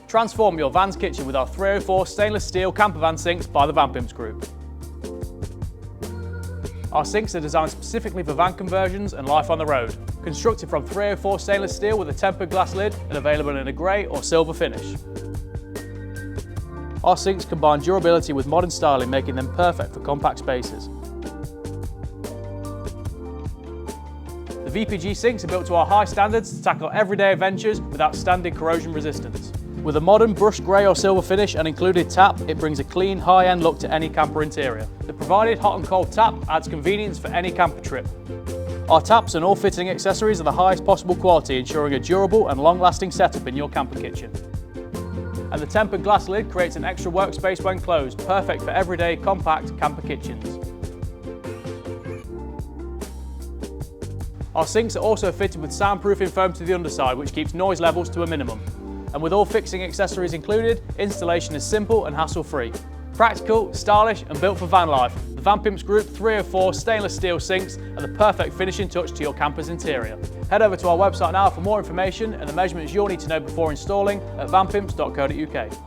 Transform your van's kitchen with our 304 stainless steel campervan sinks by the VanPimps Group. Our sinks are designed specifically for van conversions and life on the road. Constructed from 304 stainless steel with a tempered glass lid and available in a grey or silver finish. Our sinks combine durability with modern styling, making them perfect for compact spaces. The VPG sinks are built to our high standards to tackle everyday adventures with outstanding corrosion resistance. With a modern brushed grey or silver finish and included tap, it brings a clean, high-end look to any camper interior. The provided hot and cold tap adds convenience for any camper trip. Our taps and all fitting accessories are the highest possible quality, ensuring a durable and long-lasting setup in your camper kitchen. And the tempered glass lid creates an extra workspace when closed, perfect for everyday compact camper kitchens. Our sinks are also fitted with soundproofing foam to the underside, which keeps noise levels to a minimum. And with all fixing accessories included, installation is simple and hassle-free. Practical, stylish and built for van life, the VanPimps Group 304 stainless steel sinks are the perfect finishing touch to your camper's interior. Head over to our website now for more information and the measurements you'll need to know before installing at vanpimps.co.uk.